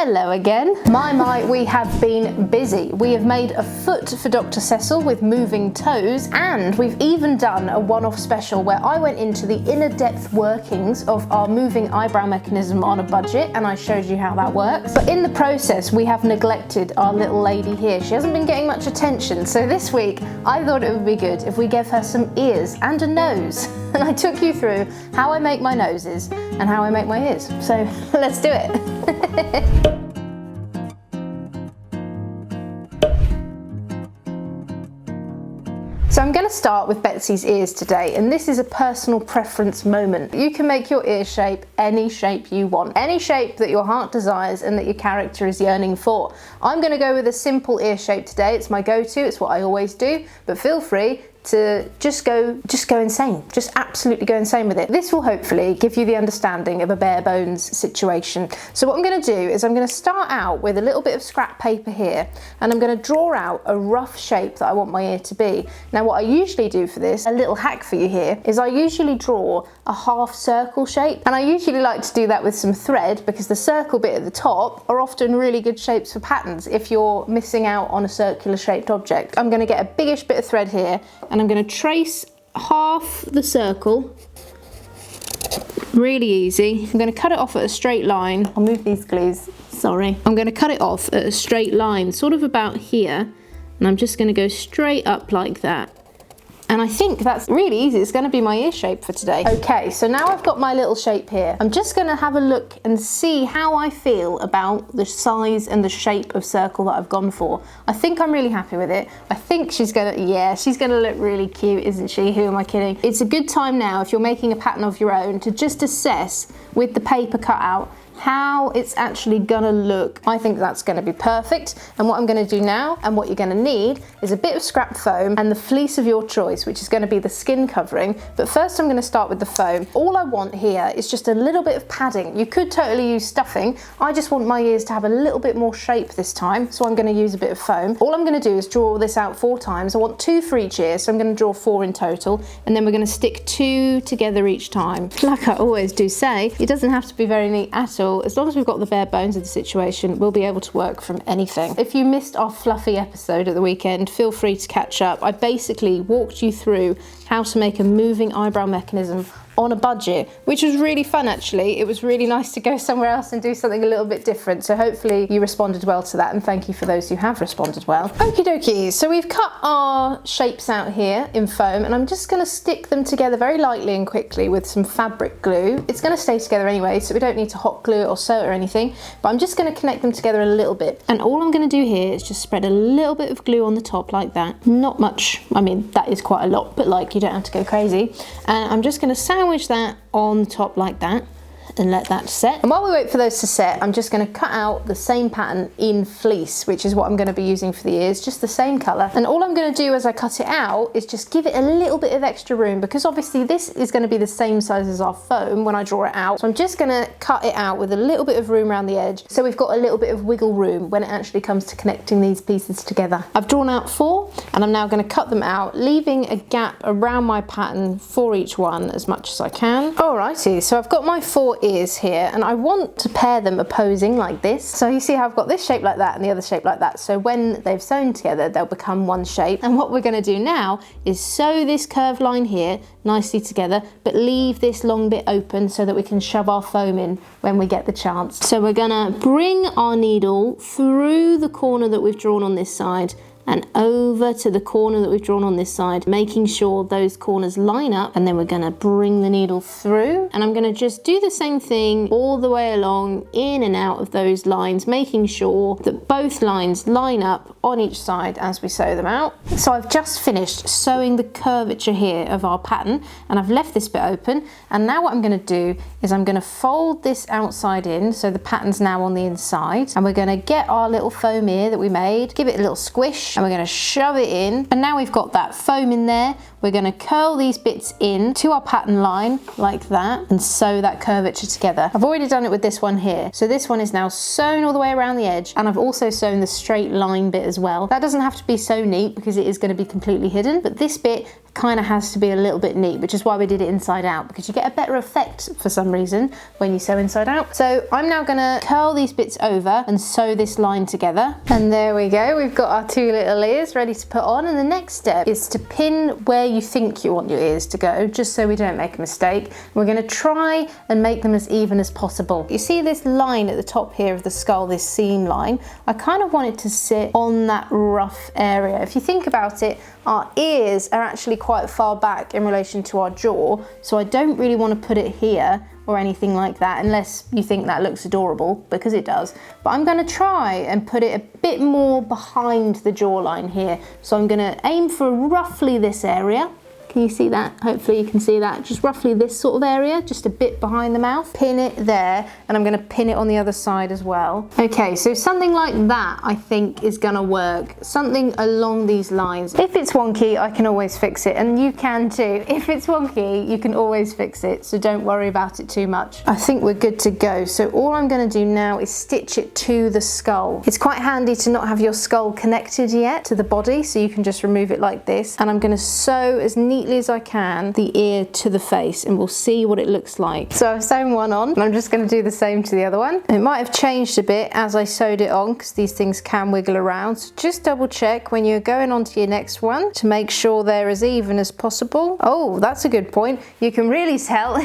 Hello again. My, we have been busy. We have made a foot for Dr. Cecil with moving toes, and we've even done a one-off special where I went into the inner depth workings of our moving eyebrow mechanism on a budget, and I showed you how that works. But in the process, we have neglected our little lady here. She hasn't been getting much attention, so this week I thought it would be good if we gave her some ears and a nose. And I took you through how I make my noses and how I make my ears. So let's do it. So I'm going to start with Betsy's ears today, and this is a personal preference moment. You can make your ear shape any shape you want, any shape that your heart desires and that your character is yearning for. I'm going to go with a simple ear shape today. It's my go-to, it's what I always do, but feel free to just go insane. Just absolutely go insane with it. This will hopefully give you the understanding of a bare bones situation. So what I'm going to do is I'm going to start out with a little bit of scrap paper here, and I'm going to draw out a rough shape that I want my ear to be. Now what I usually do for this, a little hack for you here, is I usually draw a half circle shape, and I usually like to do that with some thread because the circle bit at the top are often really good shapes for patterns if you're missing out on a circular shaped object. I'm going to get a biggish bit of thread here, and I'm going to trace half the circle, really easy. I'm going to cut it off at a straight line. I'll move these glues, sorry. I'm going to cut it off at a straight line, sort of about here, and I'm just going to go straight up like that. And I think that's really easy. It's going to be my ear shape for today. Okay, so now I've got my little shape here. I'm just going to have a look and see how I feel about the size and the shape of circle that I've gone for. I think I'm really happy with it. I think she's going to look really cute, isn't she? Who am I kidding? It's a good time now, if you're making a pattern of your own, to just assess with the paper cut out how it's actually gonna look. I think that's gonna be perfect. And what I'm gonna do now, and what you're gonna need, is a bit of scrap foam and the fleece of your choice, which is gonna be the skin covering. But first I'm gonna start with the foam. All I want here is just a little bit of padding. You could totally use stuffing. I just want my ears to have a little bit more shape this time, so I'm gonna use a bit of foam. All I'm gonna do is draw this out 4 times. I want 2 for each ear, so I'm gonna draw 4 in total, and then we're gonna stick 2 together each time. Like I always do say, it doesn't have to be very neat at all. As long as we've got the bare bones of the situation, we'll be able to work from anything. If you missed our fluffy episode at the weekend, feel free to catch up. I basically walked you through how to make a moving eyebrow mechanism on a budget, which was really fun actually. It was really nice to go somewhere else and do something a little bit different. So hopefully you responded well to that, and thank you for those who have responded well. Okie dokie, so we've cut our shapes out here in foam, and I'm just gonna stick them together very lightly and quickly with some fabric glue. It's gonna stay together anyway, so we don't need to hot glue it or sew it or anything, but I'm just gonna connect them together a little bit. And all I'm gonna do here is just spread a little bit of glue on the top like that. Not much, I mean, that is quite a lot, but like, you don't have to go crazy. And I'm just gonna sandwich that on the top like that and let that set. And while we wait for those to set, I'm just going to cut out the same pattern in fleece, which is what I'm going to be using for the ears, just the same colour. And all I'm going to do as I cut it out is just give it a little bit of extra room, because obviously this is going to be the same size as our foam when I draw it out. So I'm just going to cut it out with a little bit of room around the edge, so we've got a little bit of wiggle room when it actually comes to connecting these pieces together. I've drawn out 4, and I'm now going to cut them out, leaving a gap around my pattern for each one as much as I can. Alrighty, so I've got my 4 ears here, and I want to pair them opposing like this. So you see how I've got this shape like that and the other shape like that, so when they've sewn together they'll become one shape. And what we're going to do now is sew this curved line here nicely together, but leave this long bit open so that we can shove our foam in when we get the chance. So we're going to bring our needle through the corner that we've drawn on this side and over to the corner that we've drawn on this side, making sure those corners line up, and then we're gonna bring the needle through, and I'm gonna just do the same thing all the way along, in and out of those lines, making sure that both lines line up on each side as we sew them out. So I've just finished sewing the curvature here of our pattern, and I've left this bit open, and now what I'm gonna do is I'm gonna fold this outside in, so the pattern's now on the inside, and we're gonna get our little foam ear that we made, give it a little squish, and we're going to shove it in, and now we've got that foam in there. We're going to curl these bits in to our pattern line like that and sew that curvature together. I've already done it with this one here, so this one is now sewn all the way around the edge, and I've also sewn the straight line bit as well. That doesn't have to be so neat because it is going to be completely hidden, but this bit kind of has to be a little bit neat, which is why we did it inside out, because you get a better effect for some reason when you sew inside out. So I'm now gonna curl these bits over and sew this line together. And there we go, we've got our 2 little ears ready to put on. And the next step is to pin where you think you want your ears to go, just so we don't make a mistake. We're gonna try and make them as even as possible. You see this line at the top here of the skull, this seam line? I kind of want it to sit on that rough area. If you think about it, our ears are actually quite far back in relation to our jaw, so I don't really want to put it here or anything like that, unless you think that looks adorable, because it does. But I'm going to try and put it a bit more behind the jawline here. So I'm going to aim for roughly this area. Can you see that? Hopefully you can see that. Just roughly this sort of area, just a bit behind the mouth. Pin it there, and I'm gonna pin it on the other side as well. Okay, so something like that I think is gonna work. Something along these lines. If it's wonky, I can always fix it, and you can too. If it's wonky, you can always fix it, so don't worry about it too much. I think we're good to go. So all I'm gonna do now is stitch it to the skull. It's quite handy to not have your skull connected yet to the body, so you can just remove it like this. And I'm gonna sew as neatly as I can the ear to the face, and we'll see what it looks like. So I've sewn one on, and I'm just going to do the same to the other one. It might have changed a bit as I sewed it on, because these things can wiggle around, so just double check when you're going on to your next one to make sure they're as even as possible. Oh, that's a good point. You can really tell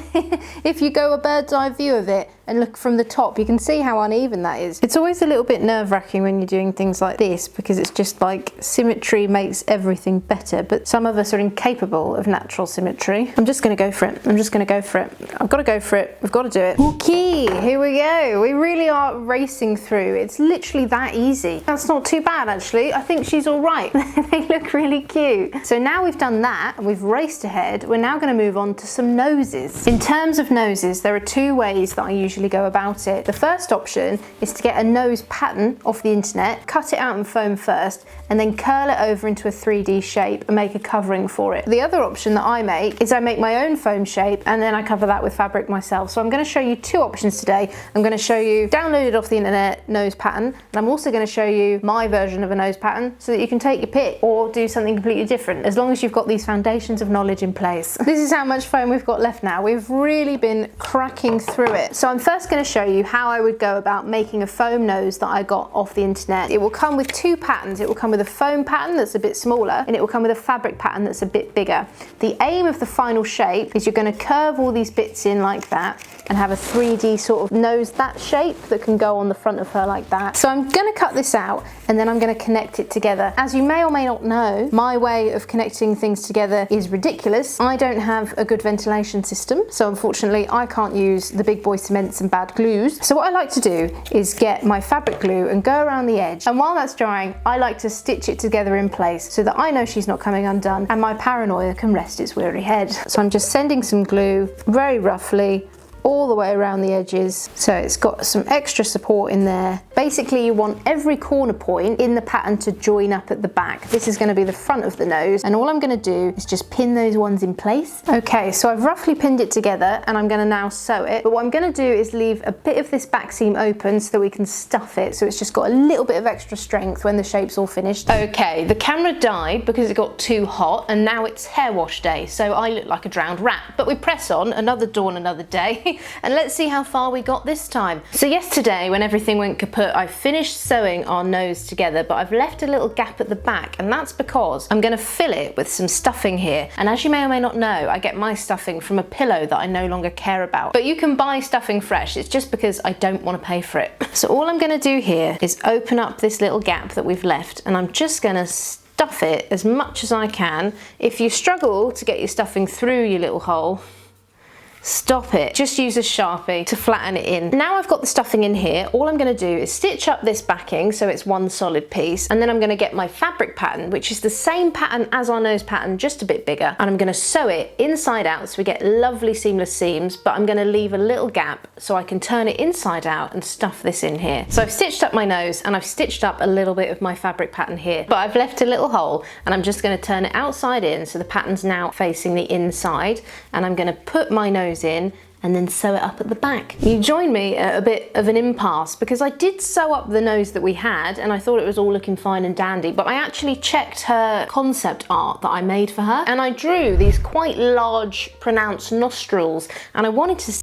if you go a bird's eye view of it and look from the top, you can see how uneven that is. It's always a little bit nerve-wracking when you're doing things like this, because it's just like symmetry makes everything better, but some of us are incapable of natural symmetry. I'm just gonna go for it. I'm just gonna go for it. I've got to go for it. We've got to do it. Okay, here we go. We really are racing through. It's literally that easy. That's not too bad, actually. I think she's all right. They look really cute. So now we've done that and we've raced ahead, we're now going to move on to some noses. In terms of noses, there are 2 ways that I usually go about it. The first option is to get a nose pattern off the internet, cut it out in foam first, and then curl it over into a 3D shape and make a covering for it. The other option that I make is I make my own foam shape, and then I cover that with fabric myself. So I'm going to show you 2 options today. I'm going to show you downloaded off the internet nose pattern, and I'm also going to show you my version of a nose pattern, so that you can take your pick or do something completely different, as long as you've got these foundations of knowledge in place. This is how much foam we've got left now. We've really been cracking through it. So I'm first going to show you how I would go about making a foam nose that I got off the internet. It will come with 2 patterns. It will come with a foam pattern that's a bit smaller, and it will come with a fabric pattern that's a bit bigger. The aim of the final shape is you're going to curve all these bits in like that and have a 3D sort of nose, that shape that can go on the front of her like that. So I'm going to cut this out, and then I'm going to connect it together. As you may or may not know, my way of connecting things together is ridiculous. I don't have a good ventilation system, so unfortunately I can't use the big boy cements and bad glues. So what I like to do is get my fabric glue and go around the edge, and while that's drying I like to stitch it together in place so that I know she's not coming undone and my paranoia can rest its weary head. So I'm just sending some glue very roughly all the way around the edges, so it's got some extra support in there. Basically you want every corner point in the pattern to join up at the back. This is going to be the front of the nose, and all I'm going to do is just pin those ones in place. Okay, so I've roughly pinned it together, and I'm going to now sew it, but what I'm going to do is leave a bit of this back seam open so that we can stuff it, so it's just got a little bit of extra strength when the shape's all finished. Okay, the camera died because it got too hot, and now it's hair wash day, so I look like a drowned rat, but we press on, another dawn, another day. And let's see how far we got this time. So yesterday, when everything went kaput, I finished sewing our nose together, but I've left a little gap at the back, and that's because I'm going to fill it with some stuffing here. And as you may or may not know, I get my stuffing from a pillow that I no longer care about. But you can buy stuffing fresh, it's just because I don't want to pay for it. So all I'm going to do here is open up this little gap that we've left, and I'm just going to stuff it as much as I can. If you struggle to get your stuffing through your little hole, stop it. Just use a Sharpie to flatten it in. Now I've got the stuffing in here, all I'm going to do is stitch up this backing so it's one solid piece, and then I'm going to get my fabric pattern, which is the same pattern as our nose pattern, just a bit bigger, and I'm going to sew it inside out so we get lovely seamless seams, but I'm going to leave a little gap so I can turn it inside out and stuff this in here. So I've stitched up my nose, and I've stitched up a little bit of my fabric pattern here, but I've left a little hole, and I'm just going to turn it outside in so the pattern's now facing the inside, and I'm going to put my nose in and then sew it up at the back. You join me at a bit of an impasse because I did sew up the nose that we had and I thought it was all looking fine and dandy, but I actually checked her concept art that I made for her and I drew these quite large pronounced nostrils and I wanted to see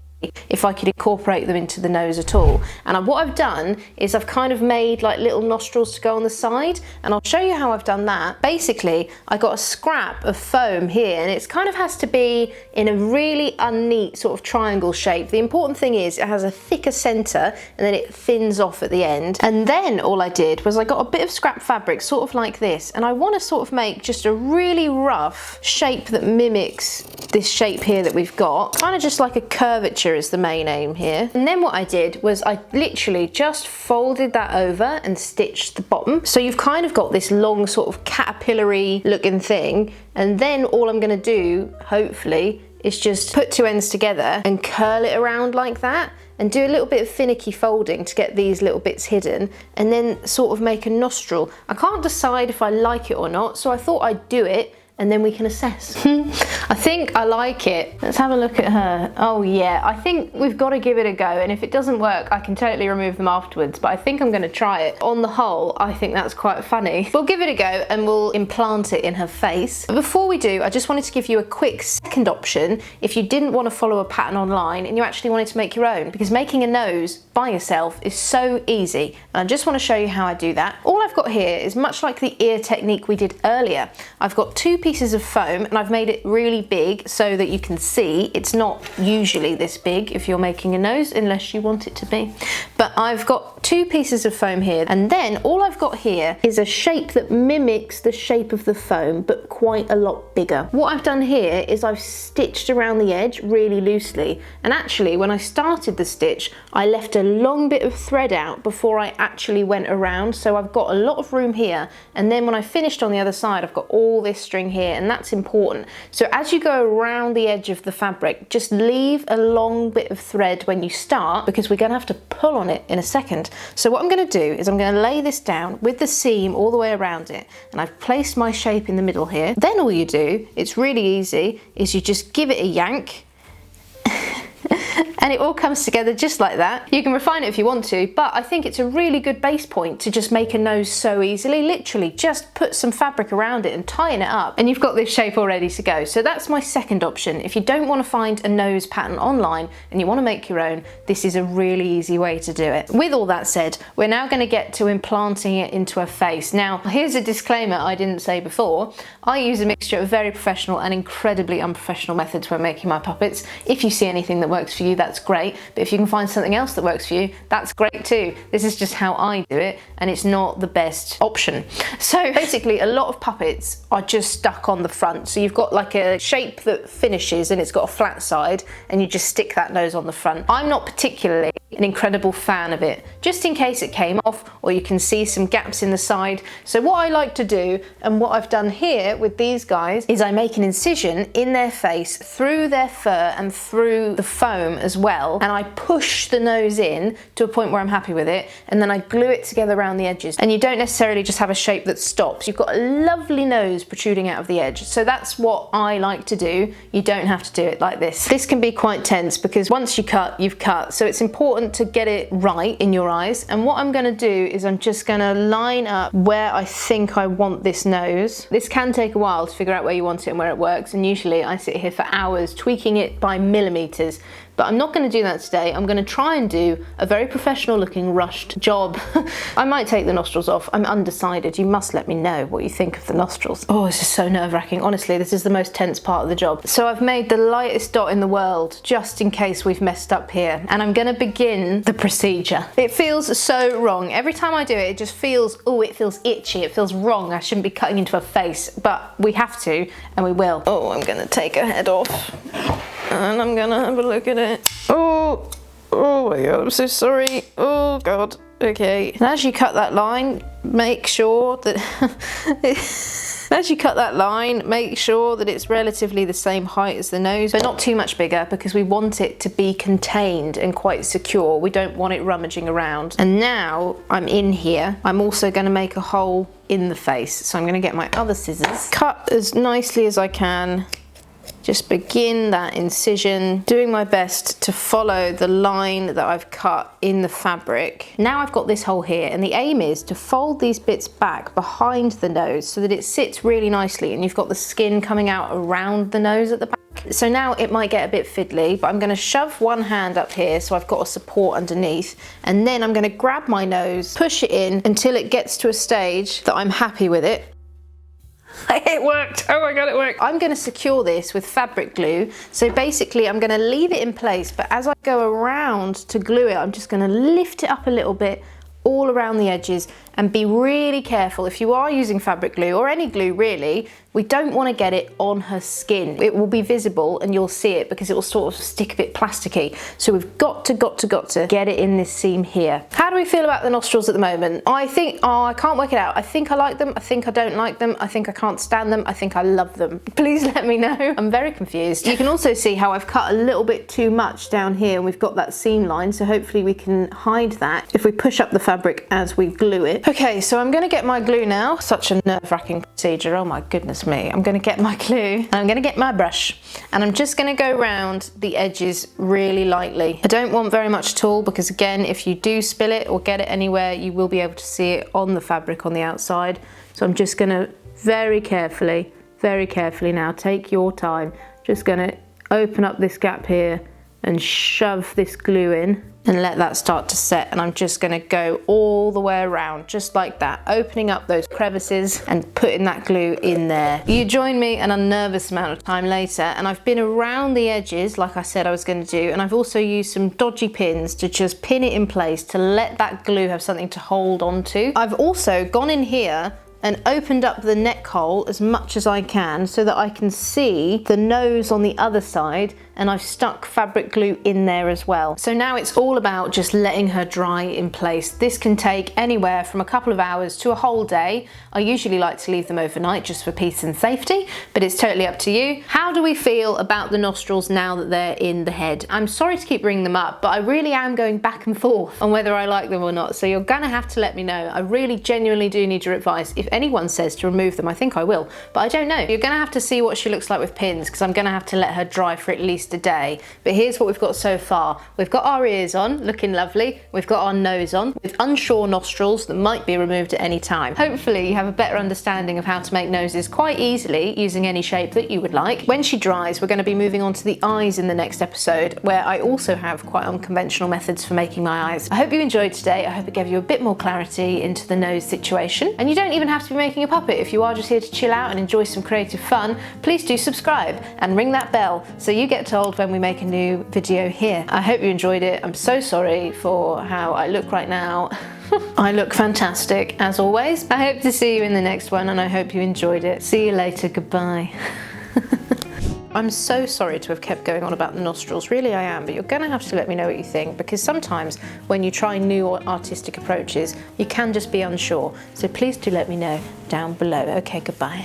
if I could incorporate them into the nose at all. And what I've done is I've kind of made like little nostrils to go on the side, and I'll show you how I've done that. Basically, I got a scrap of foam here, and it kind of has to be in a really unneat sort of triangle shape. The important thing is it has a thicker center and then it thins off at the end. And then all I did was I got a bit of scrap fabric, sort of like this, and I want to sort of make just a really rough shape that mimics this shape here that we've got, kind of just like a curvature is the main aim here. And then what I did was I literally just folded that over and stitched the bottom. So you've kind of got this long sort of caterpillar-y looking thing. And then all I'm going to do, hopefully, is just put two ends together and curl it around like that and do a little bit of finicky folding to get these little bits hidden and then sort of make a nostril. I can't decide if I like it or not, so I thought I'd do it and then we can assess. I think I like it. Let's have a look at her. Oh yeah, I think we've got to give it a go, and if it doesn't work, I can totally remove them afterwards, but I think I'm gonna try it. On the whole, I think that's quite funny. We'll give it a go and we'll implant it in her face. But before we do, I just wanted to give you a quick second option if you didn't want to follow a pattern online and you actually wanted to make your own, because making a nose by yourself is so easy, and I just want to show you how I do that. All I've got here is much like the ear technique we did earlier. I've got two pieces of foam and I've made it really big so that you can see it's not usually this big if you're making a nose, unless you want it to be. But I've got two pieces of foam here, and then all I've got here is a shape that mimics the shape of the foam but quite a lot bigger. What I've done here is I've stitched around the edge really loosely, and actually when I started the stitch I left a long bit of thread out before I actually went around, so I've got a lot of room here, and then when I finished on the other side I've got all this string here, and that's important. So as you go around the edge of the fabric, just leave a long bit of thread when you start, because we're going to have to pull on it in a second. So what I'm going to do is I'm going to lay this down with the seam all the way around it, and I've placed my shape in the middle here. Then all you do, it's really easy, is you just give it a yank and it all comes together just like that. You can refine it if you want to, but I think it's a really good base point to just make a nose so easily. Literally just put some fabric around it and tying it up and you've got this shape all ready to go. So that's my second option. If you don't want to find a nose pattern online and you want to make your own, this is a really easy way to do it. With all that said, we're now going to get to implanting it into her face. Now, here's a disclaimer I didn't say before. I use a mixture of very professional and incredibly unprofessional methods when making my puppets. If you see anything that works for you, that's great, but if you can find something else that works for you, that's great too. This is just how I do it, and it's not the best option. So basically a lot of puppets are just stuck on the front, so you've got like a shape that finishes and it's got a flat side and you just stick that nose on the front. I'm not particularly an incredible fan of it, just in case it came off or you can see some gaps in the side. So what I like to do, and what I've done here with these guys, is I make an incision in their face through their fur and through the foam as well, and I push the nose in to a point where I'm happy with it, and then I glue it together around the edges. And you don't necessarily just have a shape that stops, you've got a lovely nose protruding out of the edge. So that's what I like to do. You don't have to do it like this. This can be quite tense because once you cut, you've cut, so it's important to get it right in your eyes. And what I'm going to do is I'm just going to line up where I think I want this nose. This can take a while to figure out where you want it and where it works, and usually I sit here for hours tweaking it by millimeters. But I'm not going to do that today. I'm going to try and do a very professional looking rushed job. I might take the nostrils off. I'm undecided. You must let me know what you think of the nostrils. Oh, this is so nerve-wracking. Honestly, this is the most tense part of the job. So I've made the lightest dot in the world just in case we've messed up here. And I'm going to begin the procedure. It feels so wrong. Every time I do it, it just feels, oh, it feels itchy. It feels wrong. I shouldn't be cutting into her face, but we have to, and we will. Oh, I'm going to take her head off. And I'm gonna have a look at it. Oh my god, I'm so sorry. Oh god. Okay. And as you cut that line, make sure that make sure that it's relatively the same height as the nose, but not too much bigger, because we want it to be contained and quite secure. We don't want it rummaging around. And now I'm in here. I'm also going to make a hole in the face. So I'm going to get my other scissors, cut as nicely as I can, just begin that incision, doing my best to follow the line that I've cut in the fabric. Now I've got this hole here, and the aim is to fold these bits back behind the nose so that it sits really nicely and you've got the skin coming out around the nose at the back. So now it might get a bit fiddly, but I'm going to shove one hand up here so I've got a support underneath, and then I'm going to grab my nose, push it in until it gets to a stage that I'm happy with it. It worked! Oh my god, it worked! I'm going to secure this with fabric glue. So basically I'm going to leave it in place, but as I go around to glue it, I'm just going to lift it up a little bit all around the edges, and be really careful. If you are using fabric glue, or any glue really, we don't want to get it on her skin. It will be visible and you'll see it because it will sort of stick a bit plasticky. So we've got to get it in this seam here. How do we feel about the nostrils at the moment? I think, oh, I can't work it out. I think I like them, I think I don't like them, I think I can't stand them, I think I love them. Please let me know. I'm very confused. You can also see how I've cut a little bit too much down here, and we've got that seam line, so hopefully we can hide that if we push up the fabric as we glue it. Okay, so I'm going to get my glue now. Such a nerve-wracking procedure, oh my goodness me. I'm going to get my glue, and I'm going to get my brush, and I'm just going to go around the edges really lightly. I don't want very much at all, because again, if you do spill it or get it anywhere, you will be able to see it on the fabric on the outside. So I'm just going to very carefully now, take your time, just going to open up this gap here and shove this glue in and let that start to set. And I'm just going to go all the way around, just like that, opening up those crevices and putting that glue in there. You join me an unnervous amount of time later, and I've been around the edges like I said I was going to do, and I've also used some dodgy pins to just pin it in place to let that glue have something to hold on to. I've also gone in here and opened up the neck hole as much as I can so that I can see the nose on the other side, and I've stuck fabric glue in there as well. So now it's all about just letting her dry in place. This can take anywhere from a couple of hours to a whole day. I usually like to leave them overnight just for peace and safety, but it's totally up to you. How do we feel about the nostrils now that they're in the head? I'm sorry to keep bringing them up, but I really am going back and forth on whether I like them or not, so you're gonna have to let me know. I really genuinely do need your advice. If anyone says to remove them, I think I will, but I don't know. You're gonna have to see what she looks like with pins, because I'm gonna have to let her dry for at least a day. But here's what we've got so far. We've got our ears on, looking lovely. We've got our nose on, with unsure nostrils that might be removed at any time. Hopefully you have a better understanding of how to make noses quite easily using any shape that you would like. When she dries, we're going to be moving on to the eyes in the next episode, where I also have quite unconventional methods for making my eyes. I hope you enjoyed today. I hope it gave you a bit more clarity into the nose situation. And you don't even have to be making a puppet. If you are just here to chill out and enjoy some creative fun, please do subscribe and ring that bell so you get told when we make a new video here. I hope you enjoyed it. I'm so sorry for how I look right now. I look fantastic as always. I hope to see you in the next one, and I hope you enjoyed it. See you later. Goodbye. I'm so sorry to have kept going on about the nostrils, really I am, but you're going to have to let me know what you think, because sometimes when you try new artistic approaches, you can just be unsure. So please do let me know down below. Okay, goodbye.